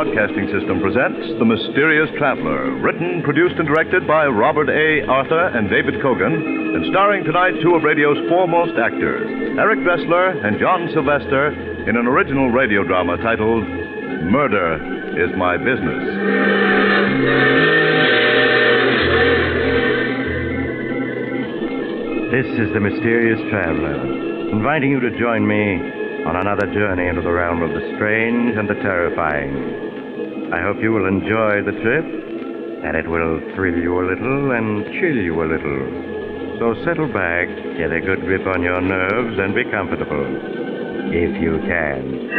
Broadcasting System presents The Mysterious Traveler, written, produced, and directed by Robert A. Arthur and David Cogan, and starring tonight two of radio's foremost actors, Eric Dressler and John Sylvester, in an original radio drama titled Murder is My Business. This is The Mysterious Traveler, inviting you to join me on another journey into the realm of the strange and the terrifying. I hope you will enjoy the trip, and it will thrill you a little and chill you a little. So settle back, get a good grip on your nerves, and be comfortable, if you can.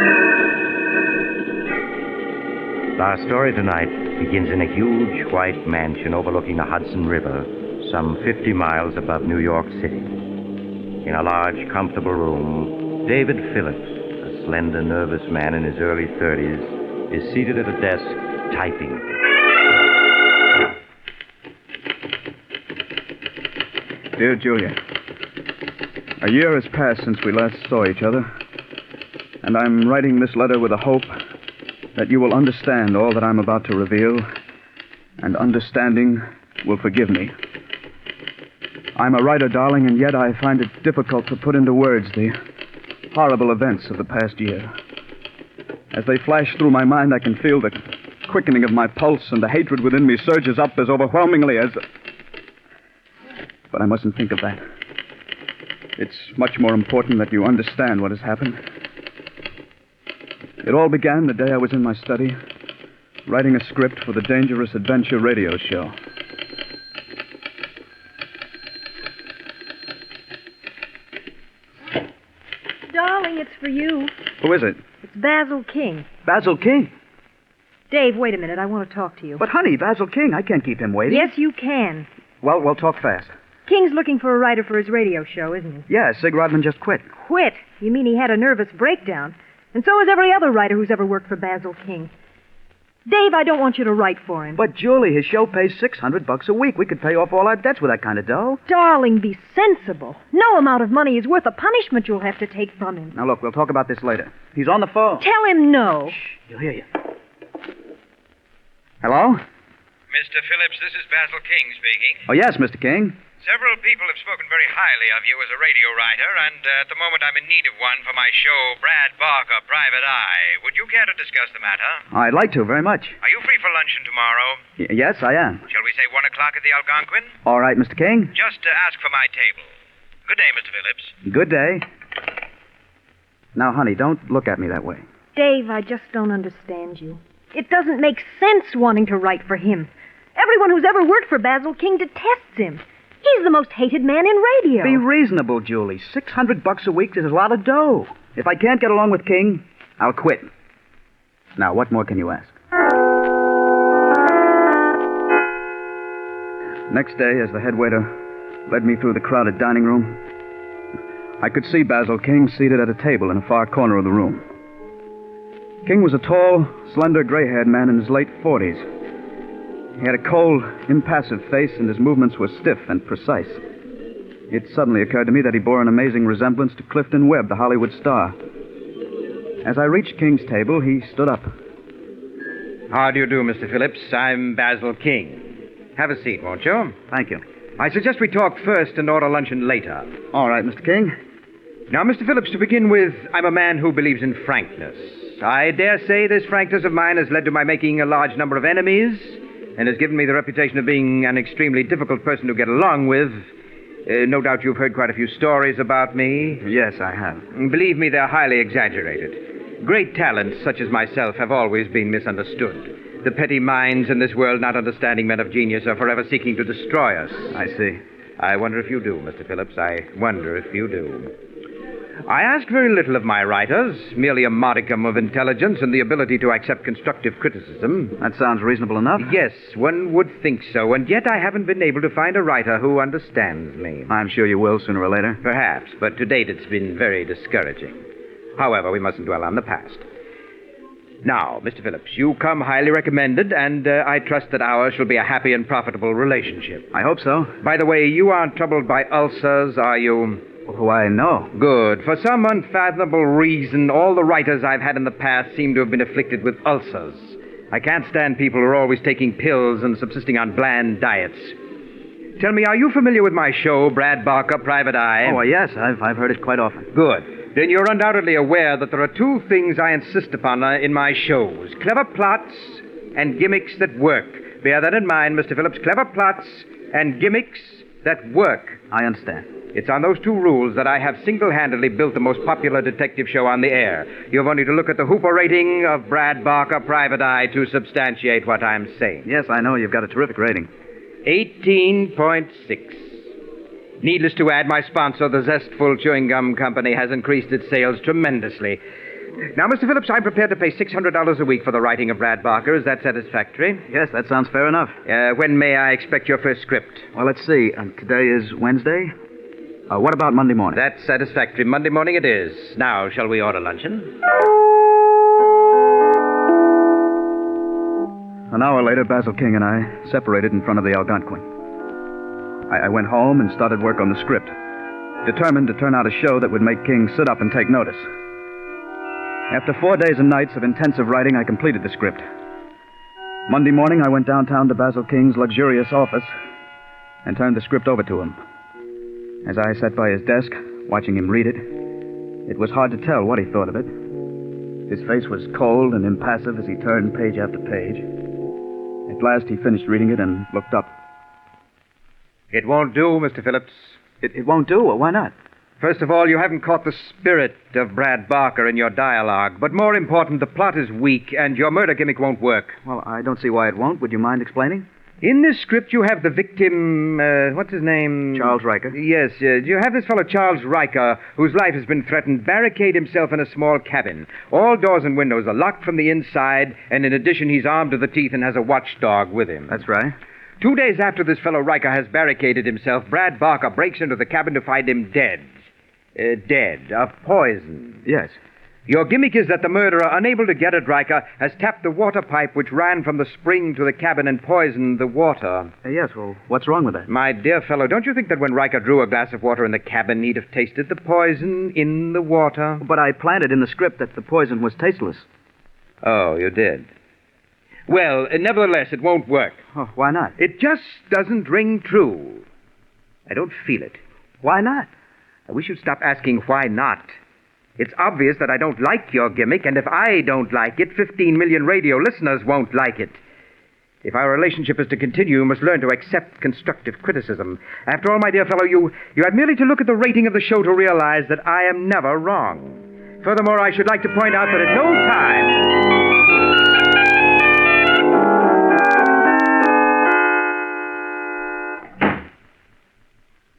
Our story tonight begins in a huge white mansion overlooking the Hudson River, some 50 miles above New York City. In a large, comfortable room, David Phillips, a slender, nervous man in his early 30s, is seated at a desk, typing. Dear Julia, a year has passed since we last saw each other, and I'm writing this letter with the hope that you will understand all that I'm about to reveal, and understanding will forgive me. I'm a writer, darling, and yet I find it difficult to put into words the horrible events of the past year. As they flash through my mind, I can feel the quickening of my pulse, and the hatred within me surges up as overwhelmingly as... But I mustn't think of that. It's much more important that you understand what has happened. It all began the day I was in my study, writing a script for the Dangerous Adventure radio show. Darling, it's for you. Who is it? It's Basil King. Basil King? Dave, wait a minute. I want to talk to you. But, honey, Basil King, I can't keep him waiting. Yes, you can. Well, we'll talk fast. King's looking for a writer for his radio show, isn't he? Yeah, Sig Rodman just quit. Quit? You mean he had a nervous breakdown? And so has every other writer who's ever worked for Basil King. Dave, I don't want you to write for him. But, Julie, his show pays $600 a week. We could pay off all our debts with that kind of dough. Darling, be sensible. No amount of money is worth the punishment you'll have to take from him. Now, look, we'll talk about this later. He's on the phone. Tell him no. Shh, he'll hear you. Hello? Mr. Phillips, this is Basil King speaking. Oh, yes, Mr. King. Several people have spoken very highly of you as a radio writer, and at the moment I'm in need of one for my show, Brad Barker, Private Eye. Would you care to discuss the matter? I'd like to, very much. Are you free for luncheon tomorrow? Yes, I am. Shall we say 1 o'clock at the Algonquin? All right, Mr. King. Just ask for my table. Good day, Mr. Phillips. Good day. Now, honey, don't look at me that way. Dave, I just don't understand you. It doesn't make sense wanting to write for him. Everyone who's ever worked for Basil King detests him. He's the most hated man in radio. Be reasonable, Julie. $600 a week is a lot of dough. If I can't get along with King, I'll quit. Now, what more can you ask? Next day, as the head waiter led me through the crowded dining room, I could see Basil King seated at a table in a far corner of the room. King was a tall, slender, gray-haired man in his late 40s. He had a cold, impassive face, and his movements were stiff and precise. It suddenly occurred to me that he bore an amazing resemblance to Clifton Webb, the Hollywood star. As I reached King's table, he stood up. How do you do, Mr. Phillips? I'm Basil King. Have a seat, won't you? Thank you. I suggest we talk first and order luncheon later. All right, Mr. King. Now, Mr. Phillips, to begin with, I'm a man who believes in frankness. I dare say this frankness of mine has led to my making a large number of enemies and has given me the reputation of being an extremely difficult person to get along with. No doubt you've heard quite a few stories about me. Yes, I have. Believe me, they're highly exaggerated. Great talents, such as myself, have always been misunderstood. The petty minds in this world, not understanding men of genius, are forever seeking to destroy us. I see. I wonder if you do, Mr. Phillips. I wonder if you do. I ask very little of my writers, merely a modicum of intelligence and the ability to accept constructive criticism. That sounds reasonable enough. Yes, one would think so, and yet I haven't been able to find a writer who understands me. I'm sure you will sooner or later. Perhaps, but to date it's been very discouraging. However, we mustn't dwell on the past. Now, Mr. Phillips, you come highly recommended, and I trust that ours shall be a happy and profitable relationship. I hope so. By the way, you aren't troubled by ulcers, are you? Why, no. Good. For some unfathomable reason, all the writers I've had in the past seem to have been afflicted with ulcers. I can't stand people who are always taking pills and subsisting on bland diets. Tell me, are you familiar with my show, Brad Barker, Private Eye? Oh, yes, I've heard it quite often. Good. Then you're undoubtedly aware that there are two things I insist upon in my shows. Clever plots and gimmicks that work. Bear that in mind, Mr. Phillips. Clever plots and gimmicks that work. I understand. It's on those two rules that I have single-handedly built the most popular detective show on the air. You've only to look at the Hooper rating of Brad Barker, Private Eye, to substantiate what I'm saying. Yes, I know you've got a terrific rating. 18.6. Needless to add, my sponsor, the Zestful Chewing Gum Company, has increased its sales tremendously. Now, Mr. Phillips, I'm prepared to pay $600 a week for the writing of Brad Barker. Is that satisfactory? Yes, that sounds fair enough. When may I expect your first script? Well, let's see. Today is Wednesday. What about Monday morning? That's satisfactory. Monday morning it is. Now, shall we order luncheon? An hour later, Basil King and I separated in front of the Algonquin. I went home and started work on the script, determined to turn out a show that would make King sit up and take notice. After 4 days and nights of intensive writing, I completed the script. Monday morning, I went downtown to Basil King's luxurious office and turned the script over to him. As I sat by his desk, watching him read it, it was hard to tell what he thought of it. His face was cold and impassive as he turned page after page. At last, he finished reading it and looked up. It won't do, Mr. Phillips. It won't do? Well, why not? First of all, you haven't caught the spirit of Brad Barker in your dialogue. But more important, the plot is weak, and your murder gimmick won't work. Well, I don't see why it won't. Would you mind explaining? In this script, you have the victim, what's his name? Charles Riker. Yes, you have this fellow Charles Riker, whose life has been threatened, barricade himself in a small cabin. All doors and windows are locked from the inside, and in addition, he's armed to the teeth and has a watchdog with him. That's right. 2 days after this fellow Riker has barricaded himself, Brad Barker breaks into the cabin to find him dead. Dead of poison. Yes. Your gimmick is that the murderer, unable to get at Riker, has tapped the water pipe which ran from the spring to the cabin and poisoned the water. Yes, well, what's wrong with that? My dear fellow, don't you think that when Riker drew a glass of water in the cabin, he'd have tasted the poison in the water? But I planted in the script that the poison was tasteless. Oh, you did? Well, nevertheless, it won't work. Oh, why not? It just doesn't ring true. I don't feel it. Why not? We should stop asking why not. It's obvious that I don't like your gimmick, and if I don't like it, 15 million radio listeners won't like it. If our relationship is to continue, you must learn to accept constructive criticism. After all, my dear fellow, you have merely to look at the rating of the show to realize that I am never wrong. Furthermore, I should like to point out that at no time...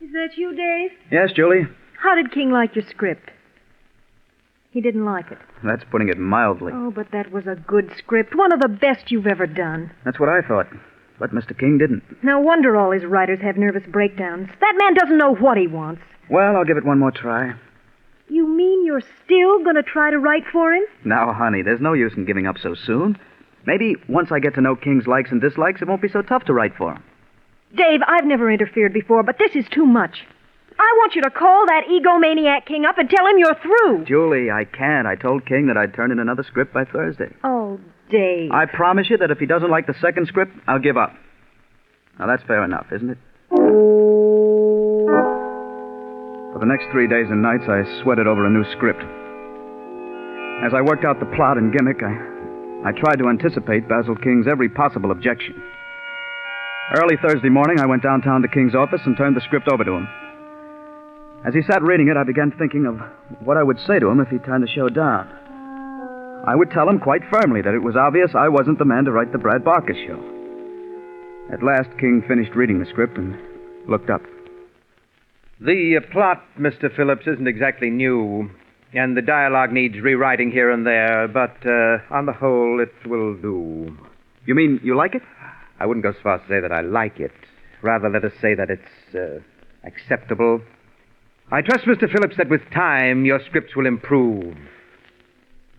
Is that you, Dave? Yes, Julie? How did King like your script? He didn't like it. That's putting it mildly. Oh, but that was a good script. One of the best you've ever done. That's what I thought. But Mr. King didn't. No wonder all his writers have nervous breakdowns. That man doesn't know what he wants. Well, I'll give it one more try. You mean you're still going to try to write for him? Now, honey, there's no use in giving up so soon. Maybe once I get to know King's likes and dislikes, it won't be so tough to write for him. Dave, I've never interfered before, but this is too much. I want you to call that egomaniac King up and tell him you're through. Julie, I can't. I told King that I'd turn in another script by Thursday. Oh, Dave. I promise you that if he doesn't like the second script, I'll give up. Now, that's fair enough, isn't it? For the next 3 days and nights, I sweated over a new script. As I worked out the plot and gimmick, I tried to anticipate Basil King's every possible objection. Early Thursday morning, I went downtown to King's office and turned the script over to him. As he sat reading it, I began thinking of what I would say to him if he turned the show down. I would tell him quite firmly that it was obvious I wasn't the man to write the Brad Barker show. At last, King finished reading the script and looked up. The plot, Mr. Phillips, isn't exactly new, and the dialogue needs rewriting here and there, but on the whole, it will do. You mean you like it? I wouldn't go so far as to say that I like it. Rather, let us say that it's acceptable. I trust, Mr. Phillips, that with time, your scripts will improve.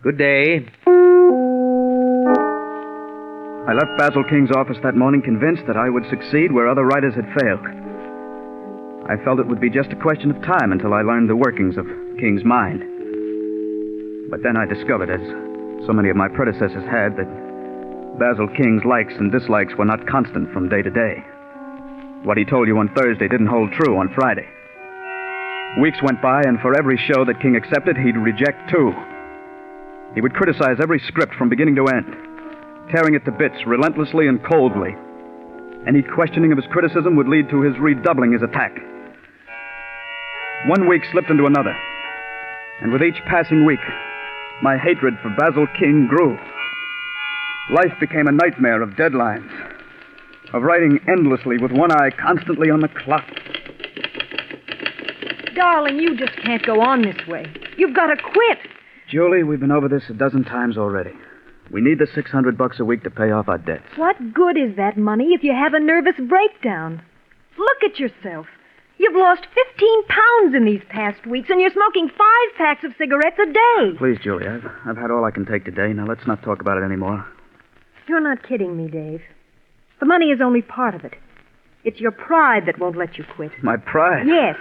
Good day. I left Basil King's office that morning convinced that I would succeed where other writers had failed. I felt it would be just a question of time until I learned the workings of King's mind. But then I discovered, as so many of my predecessors had, that Basil King's likes and dislikes were not constant from day to day. What he told you on Thursday didn't hold true on Friday. Weeks went by, and for every show that King accepted, he'd reject two. He would criticize every script from beginning to end, tearing it to bits relentlessly and coldly. Any questioning of his criticism would lead to his redoubling his attack. One week slipped into another, and with each passing week, my hatred for Basil King grew. Life became a nightmare of deadlines, of writing endlessly with one eye constantly on the clock. Darling, you just can't go on this way. You've got to quit. Julie, we've been over this a dozen times already. We need the $600 a week to pay off our debts. What good is that money if you have a nervous breakdown? Look at yourself. You've lost 15 pounds in these past weeks, and you're smoking 5 packs of cigarettes a day. Please, Julie, I've had all I can take today. Now, let's not talk about it anymore. You're not kidding me, Dave. The money is only part of it. It's your pride that won't let you quit. My pride? Yes.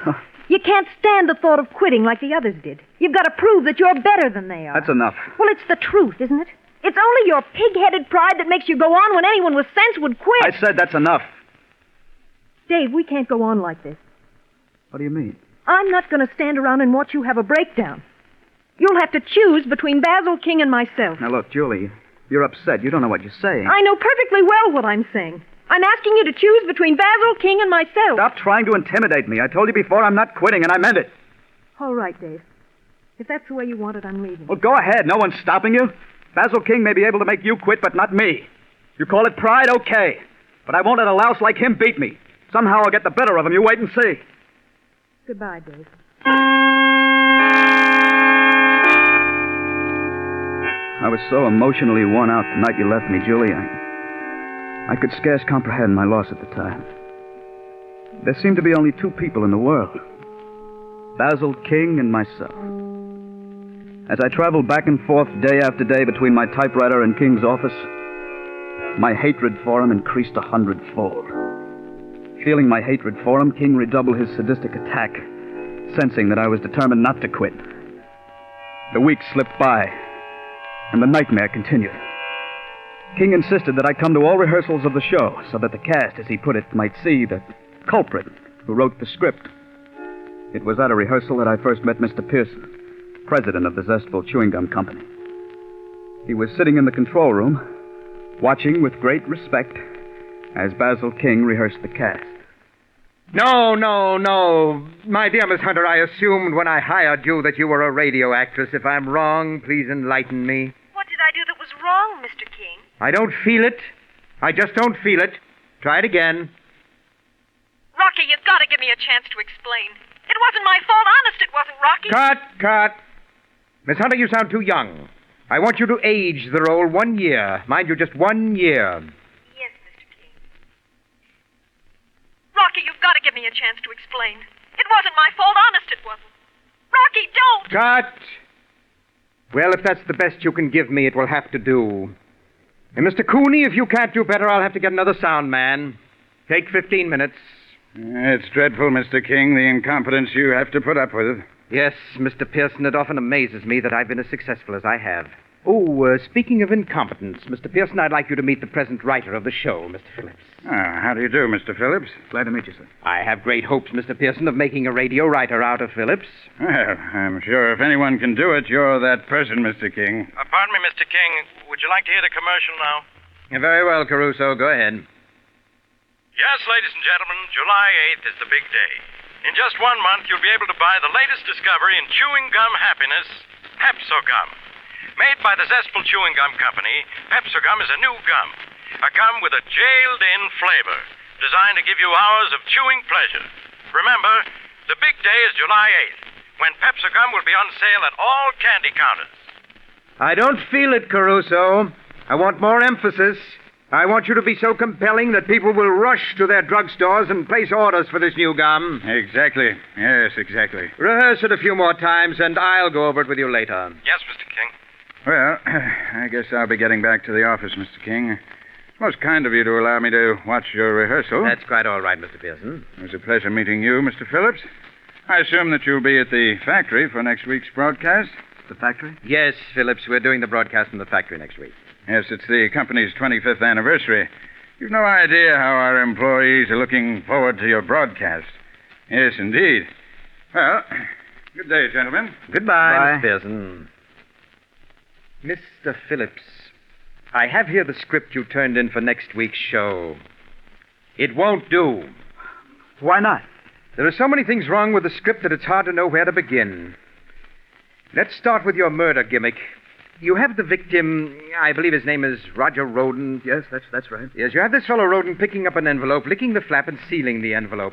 You can't stand the thought of quitting like the others did. You've got to prove that you're better than they are. That's enough. Well, it's the truth, isn't it? It's only your pig-headed pride that makes you go on when anyone with sense would quit. I said that's enough. Dave, we can't go on like this. What do you mean? I'm not going to stand around and watch you have a breakdown. You'll have to choose between Basil King and myself. Now, look, Julie, you're upset. You don't know what you're saying. I know perfectly well what I'm saying. I'm asking you to choose between Basil King and myself. Stop trying to intimidate me. I told you before I'm not quitting, and I meant it. All right, Dave. If that's the way you want it, I'm leaving. Well, go ahead. No one's stopping you. Basil King may be able to make you quit, but not me. You call it pride, okay. But I won't let a louse like him beat me. Somehow I'll get the better of him. You wait and see. Goodbye, Dave. I was so emotionally worn out the night you left me, Julie. I could scarce comprehend my loss at the time. There seemed to be only two people in the world. Basil King and myself. As I traveled back and forth day after day between my typewriter and King's office, my hatred for him increased 100-fold. Feeling my hatred for him, King redoubled his sadistic attack, sensing that I was determined not to quit. The weeks slipped by, and the nightmare continued. King insisted that I come to all rehearsals of the show so that the cast, as he put it, might see the culprit who wrote the script. It was at a rehearsal that I first met Mr. Pearson, president of the Zestful Chewing Gum Company. He was sitting in the control room, watching with great respect as Basil King rehearsed the cast. No. My dear Miss Hunter, I assumed when I hired you that you were a radio actress. If I'm wrong, please enlighten me. What did I do that was wrong, Mr. King? I don't feel it. I just don't feel it. Try it again. Rocky, you've got to give me a chance to explain. It wasn't my fault. Honest, it wasn't, Rocky. Cut. Miss Hunter, you sound too young. I want you to age the role 1 year. Mind you, just 1 year. Yes, Mr. King. Rocky, you've got to give me a chance to explain. It wasn't my fault. Honest, it wasn't. Rocky, don't! Cut! Well, if that's the best you can give me, it will have to do. And Mr. Cooney, if you can't do better, I'll have to get another sound man. Take 15 minutes. It's dreadful, Mr. King, the incompetence you have to put up with. Yes, Mr. Pearson, it often amazes me that I've been as successful as I have. Oh, speaking of incompetence, Mr. Pearson, I'd like you to meet the present writer of the show, Mr. Phillips. How do you do, Mr. Phillips? Glad to meet you, sir. I have great hopes, Mr. Pearson, of making a radio writer out of Phillips. Well, I'm sure if anyone can do it, you're that person, Mr. King. Pardon me, Mr. King. Would you like to hear the commercial now? Very well, Caruso. Go ahead. Yes, ladies and gentlemen, July 8th is the big day. In just 1 month, you'll be able to buy the latest discovery in chewing gum happiness, Pepso-Gum. Made by the Zestful Chewing Gum Company, Pepso-Gum is a new gum. A gum with a jailed-in flavor, designed to give you hours of chewing pleasure. Remember, the big day is July 8th, when Pepso-Gum will be on sale at all candy counters. I don't feel it, Caruso. I want more emphasis. I want you to be so compelling that people will rush to their drugstores and place orders for this new gum. Exactly. Yes, exactly. Rehearse it a few more times, and I'll go over it with you later. Yes, Mr. King. Well, I guess I'll be getting back to the office, Mr. King. It's most kind of you to allow me to watch your rehearsal. That's quite all right, Mr. Pearson. It was a pleasure meeting you, Mr. Phillips. I assume that you'll be at the factory for next week's broadcast? The factory? Yes, Phillips, we're doing the broadcast in the factory next week. Yes, it's the company's 25th anniversary. You've no idea how our employees are looking forward to your broadcast. Yes, indeed. Well, good day, gentlemen. Goodbye, Miss Pearson. Mr. Phillips, I have here the script you turned in for next week's show. It won't do. Why not? There are so many things wrong with the script that it's hard to know where to begin. Let's start with your murder gimmick. You have the victim, I believe his name is Roger Roden. Yes, that's right. Yes, you have this fellow Roden picking up an envelope, licking the flap, and sealing the envelope.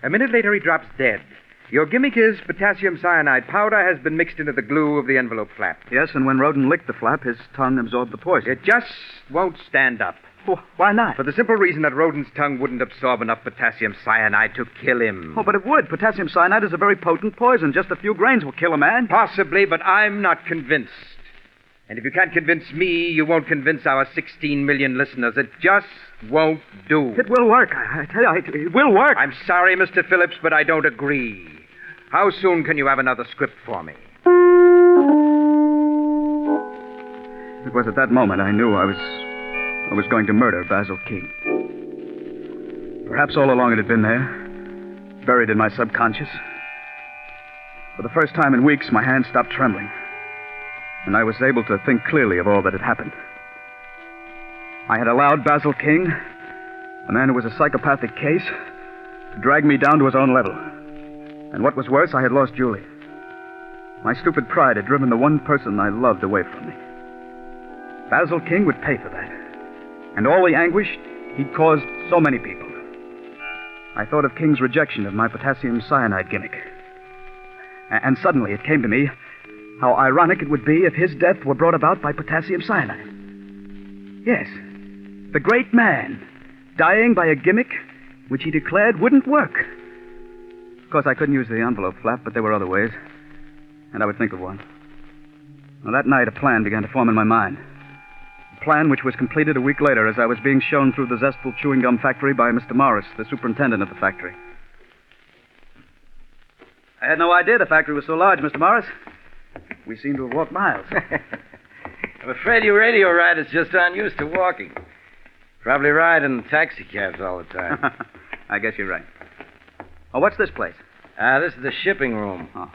A minute later, he drops dead. Your gimmick is potassium cyanide powder has been mixed into the glue of the envelope flap. Yes, and when Roden licked the flap, his tongue absorbed the poison. It just won't stand up. Why not? For the simple reason that Roden's tongue wouldn't absorb enough potassium cyanide to kill him. Oh, but it would. Potassium cyanide is a very potent poison. Just a few grains will kill a man. Possibly, but I'm not convinced. And if you can't convince me, you won't convince our 16 million listeners. It just won't do. It will work. I tell you, it will work. I'm sorry, Mr. Phillips, but I don't agree. How soon can you have another script for me? It was at that moment I knew I was going to murder Basil King. Perhaps all along it had been there, buried in my subconscious. For the first time in weeks, my hands stopped trembling, and I was able to think clearly of all that had happened. I had allowed Basil King, a man who was a psychopathic case, to drag me down to his own level. And what was worse, I had lost Julie. My stupid pride had driven the one person I loved away from me. Basil King would pay for that. And all the anguish he'd caused so many people. I thought of King's rejection of my potassium cyanide gimmick. And suddenly it came to me how ironic it would be if his death were brought about by potassium cyanide. Yes, the great man dying by a gimmick which he declared wouldn't work. Of course, I couldn't use the envelope flap, but there were other ways, and I would think of one. Well, that night, a plan began to form in my mind. A plan which was completed a week later as I was being shown through the zestful chewing gum factory by Mr. Morris, the superintendent of the factory. I had no idea the factory was so large, Mr. Morris. We seem to have walked miles. I'm afraid your radio rider's just unused to walking. Probably ride in taxi cabs all the time. I guess you're right. Oh, what's this place? This is the shipping room. Oh.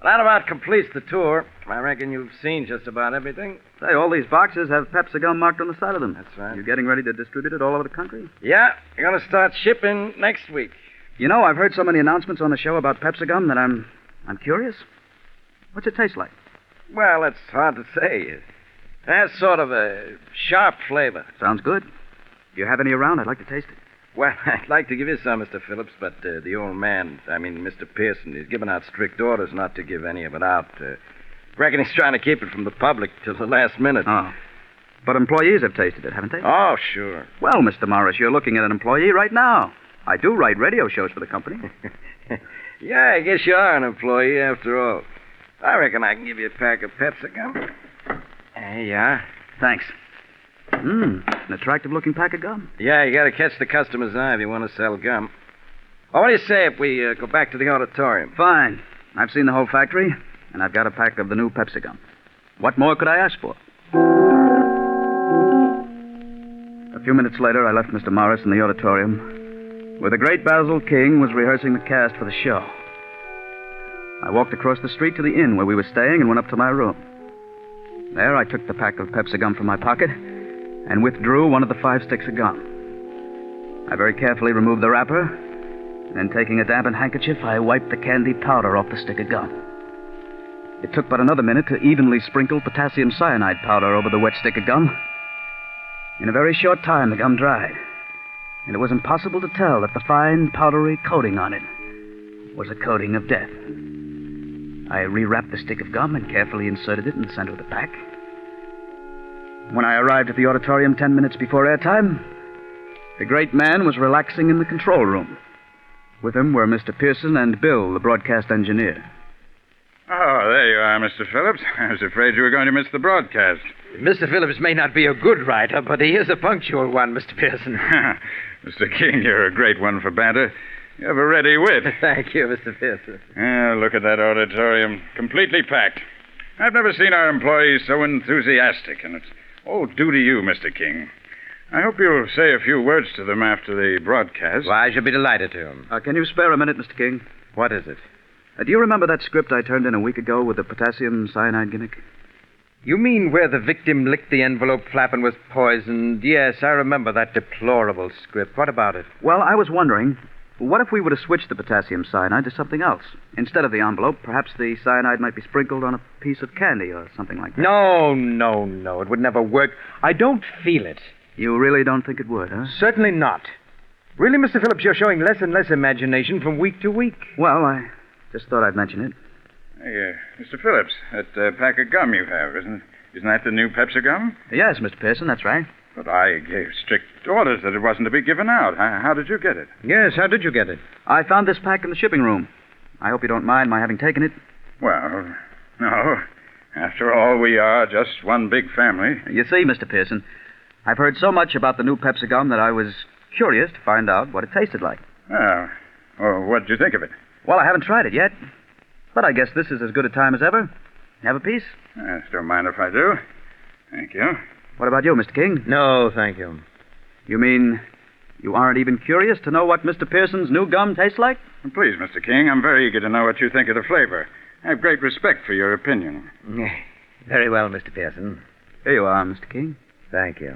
That about completes the tour. I reckon you've seen just about everything. Say, all these boxes have Pepsi-Gum marked on the side of them. That's right. You getting ready to distribute it all over the country? Yeah, you're going to start shipping next week. You know, I've heard so many announcements on the show about Pepsi-Gum that I'm curious. What's it taste like? Well, it's hard to say. It has sort of a sharp flavor. Sounds good. Do you have any around? I'd like to taste it. Well, I'd like to give you some, Mr. Phillips, but the old man, Mr. Pearson, he's given out strict orders not to give any of it out. Reckon he's trying to keep it from the public till the last minute. Oh. But employees have tasted it, haven't they? Oh, sure. Well, Mr. Morris, you're looking at an employee right now. I do write radio shows for the company. Yeah, I guess you are an employee after all. I reckon I can give you a pack of Pepsi-Gum. There you are. Thanks. An attractive-looking pack of gum. Yeah, you got to catch the customer's eye if you want to sell gum. Oh, what do you say if we go back to the auditorium? Fine. I've seen the whole factory, and I've got a pack of the new Pepsi gum. What more could I ask for? A few minutes later, I left Mr. Morris in the auditorium, where the great Basil King was rehearsing the cast for the show. I walked across the street to the inn where we were staying and went up to my room. There, I took the pack of Pepsi gum from my pocket and withdrew one of the 5 sticks of gum. I very carefully removed the wrapper, and then taking a dampened handkerchief, I wiped the candy powder off the stick of gum. It took but another minute to evenly sprinkle potassium cyanide powder over the wet stick of gum. In a very short time, the gum dried, and it was impossible to tell that the fine, powdery coating on it was a coating of death. I rewrapped the stick of gum and carefully inserted it in the center of the pack. When I arrived at the auditorium 10 minutes before airtime, the great man was relaxing in the control room. With him were Mr. Pearson and Bill, the broadcast engineer. Oh, there you are, Mr. Phillips. I was afraid you were going to miss the broadcast. Mr. Phillips may not be a good writer, but he is a punctual one, Mr. Pearson. Mr. King, you're a great one for banter. You have a ready wit. Thank you, Mr. Pearson. Look at that auditorium. Completely packed. I've never seen our employees so enthusiastic, and it's All due to you, Mr. King. I hope you'll say a few words to them after the broadcast. Well, I should be delighted to. Can you spare a minute, Mr. King? What is it? Do you remember that script I turned in a week ago with the potassium cyanide gimmick? You mean where the victim licked the envelope flap and was poisoned? Yes, I remember that deplorable script. What about it? Well, I was wondering, what if we were to switch the potassium cyanide to something else? Instead of the envelope, perhaps the cyanide might be sprinkled on a piece of candy or something like that. No. It would never work. I don't feel it. You really don't think it would, huh? Certainly not. Really, Mr. Phillips, you're showing less and less imagination from week to week. Well, I just thought I'd mention it. Hey, Mr. Phillips, that pack of gum you have, isn't that the new Pepsi gum? Yes, Mr. Pearson, that's right. But I gave strict orders that it wasn't to be given out. How did you get it? Yes, how did you get it? I found this pack in the shipping room. I hope you don't mind my having taken it. Well, no. After all, we are just one big family. You see, Mr. Pearson, I've heard so much about the new Pepsi gum that I was curious to find out what it tasted like. Well, what did you think of it? Well, I haven't tried it yet, but I guess this is as good a time as ever. Have a piece? I don't mind if I do. Thank you. What about you, Mr. King? No, thank you. You mean you aren't even curious to know what Mr. Pearson's new gum tastes like? Please, Mr. King, I'm very eager to know what you think of the flavor. I have great respect for your opinion. Very well, Mr. Pearson. Here you are, Mr. King. Thank you.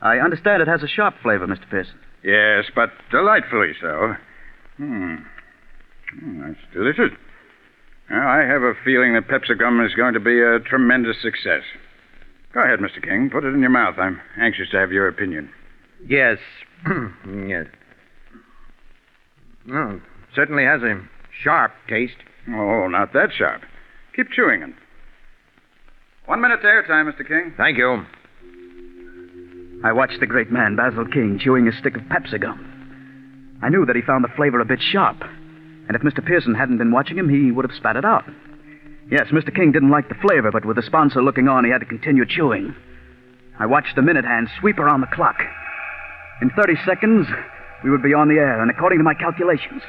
I understand it has a sharp flavor, Mr. Pearson. Yes, but delightfully so. That's delicious. Well, I have a feeling that Pepsi gum is going to be a tremendous success. Go ahead, Mr. King. Put it in your mouth. I'm anxious to have your opinion. Yes. Yes. Oh, certainly has a sharp taste. Oh, not that sharp. Keep chewing it. 1 minute to airtime, Mr. King. Thank you. I watched the great man, Basil King, chewing a stick of Pepsi gum. I knew that he found the flavor a bit sharp, and if Mr. Pearson hadn't been watching him, he would have spat it out. Yes, Mr. King didn't like the flavor, but with the sponsor looking on, he had to continue chewing. I watched the minute hand sweep around the clock. In 30 seconds, we would be on the air, and according to my calculations,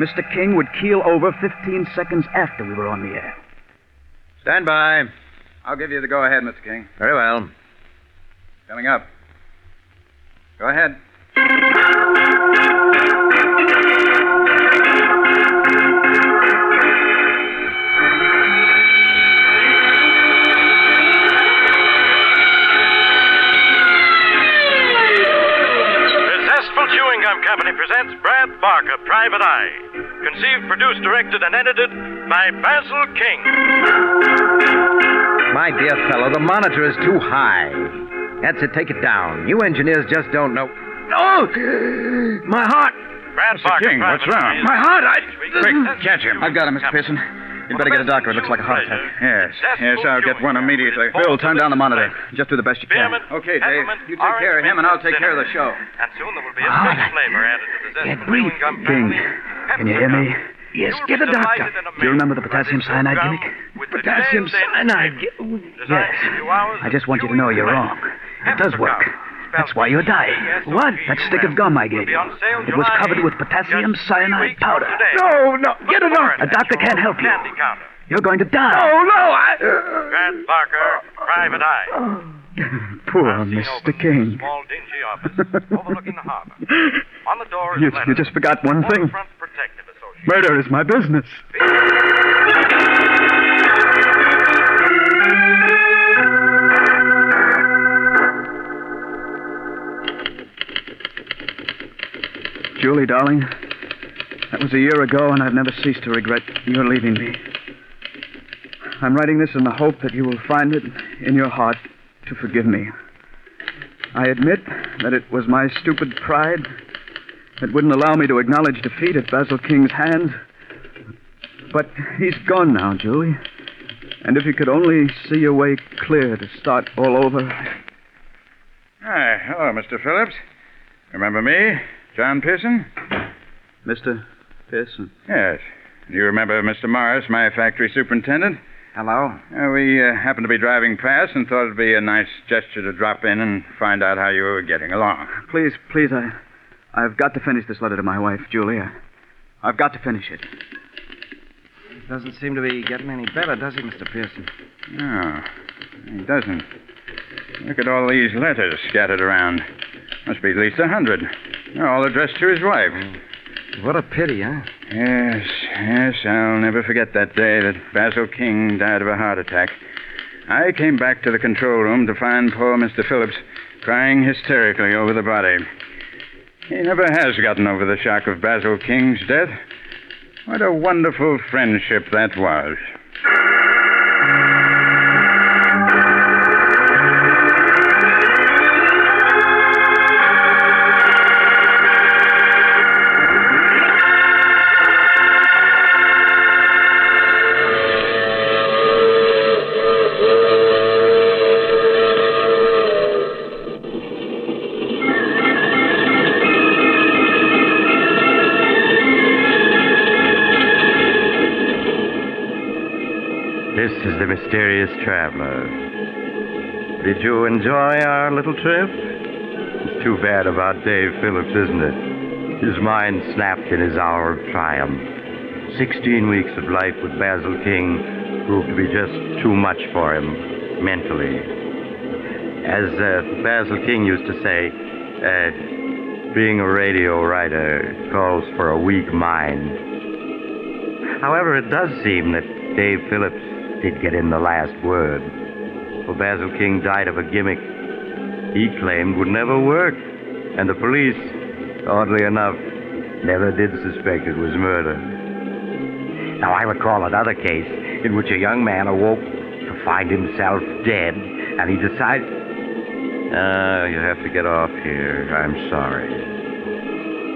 Mr. King would keel over 15 seconds after we were on the air. Stand by. I'll give you the go-ahead, Mr. King. Very well. Coming up. Go ahead. Suspenseful Chewing Gum Company presents Brad Barker, Private Eye. Conceived, produced, directed, and edited by Basil King. My dear fellow, the monitor is too high. That's it, take it down. You engineers just don't know. Oh! My heart! Brad Mr. Barker, King, what's Private wrong? Eye. My heart! Quick, catch him. I've got him, Mr. Pearson. You'd better get a doctor. It looks like a heart attack. Yes, I'll get one immediately. Bill, turn down the monitor. Just do the best you can. Okay, Dave. You take care of him, and I'll take care of the show. And soon there will be a fresh flavor added to the Zestful Chewing Gum King, family. can you hear me? Yes, get a doctor. Do you remember the potassium cyanide gimmick? Potassium cyanide? Yes. I just want you to know you're wrong. It does work. That's why you're dying. What? That stick of gum I gave you. It was covered with potassium cyanide powder. No, get a doctor. A doctor can't help you. You're going to die. Brad Barker, Private Eye. Poor Mr. King. Small, dingy office overlooking the harbor. On the door is a letter. You just forgot one thing. Waterfront Protective Association. Murder is my business. Julie, darling, that was a year ago, and I've never ceased to regret your leaving me. I'm writing this in the hope that you will find it in your heart to forgive me. I admit that it was my stupid pride that wouldn't allow me to acknowledge defeat at Basil King's hands. But he's gone now, Julie. And if you could only see your way clear to start all over. Hi, hello, Mr. Phillips. Remember me, John Pearson? Mr. Pearson. Yes. Do you remember Mr. Morris, my factory superintendent? Hello? We happened to be driving past and thought it'd be a nice gesture to drop in and find out how you were getting along. Please, I've got to finish this letter to my wife, Julie. I've got to finish it. Doesn't seem to be getting any better, does he, Mr. Pearson? No, he doesn't. Look at all these letters scattered around. Must be at least 100. They're all addressed to his wife. What a pity, huh? Yes, I'll never forget that day that Basil King died of a heart attack. I came back to the control room to find poor Mr. Phillips crying hysterically over the body. He never has gotten over the shock of Basil King's death. What a wonderful friendship that was. This is the mysterious traveler. Did you enjoy our little trip? It's too bad about Dave Phillips, isn't it? His mind snapped in his hour of triumph. 16 weeks of life with Basil King proved to be just too much for him, mentally. As Basil King used to say, being a radio writer calls for a weak mind. However, it does seem that Dave Phillips did get in the last word. For Basil King died of a gimmick he claimed would never work. And the police, oddly enough, never did suspect it was murder. Now, I recall another case in which a young man awoke to find himself dead, and he decided... you have to get off here. I'm sorry.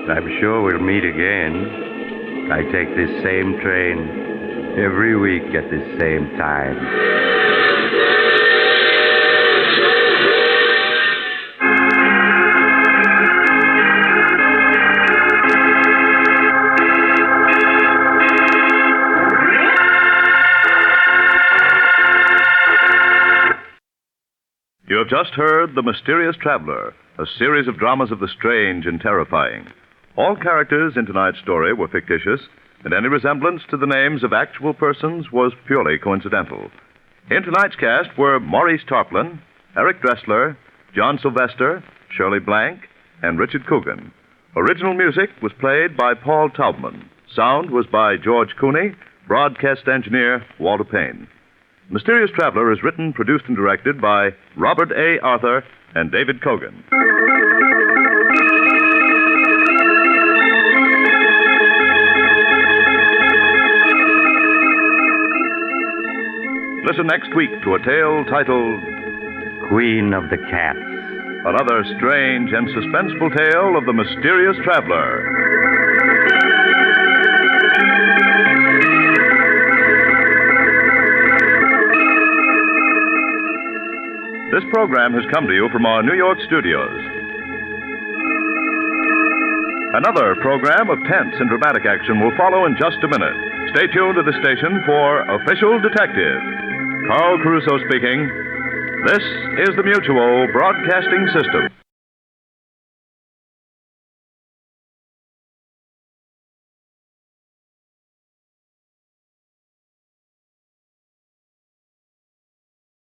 I'm sure we'll meet again. I take this same train every week at this same time. You have just heard The Mysterious Traveler, a series of dramas of the strange and terrifying. All characters in tonight's story were fictitious, and any resemblance to the names of actual persons was purely coincidental. In tonight's cast were Maurice Tarplin, Eric Dressler, John Sylvester, Shirley Blank, and Richard Coogan. Original music was played by Paul Taubman. Sound was by George Cooney, broadcast engineer Walter Payne. Mysterious Traveler is written, produced, and directed by Robert A. Arthur and David Cogan. Listen next week to a tale titled Queen of the Cats. Another strange and suspenseful tale of the mysterious traveler. This program has come to you from our New York studios. Another program of tense and dramatic action will follow in just a minute. Stay tuned to the station for Official Detective. Carl Caruso speaking. This is the Mutual Broadcasting System.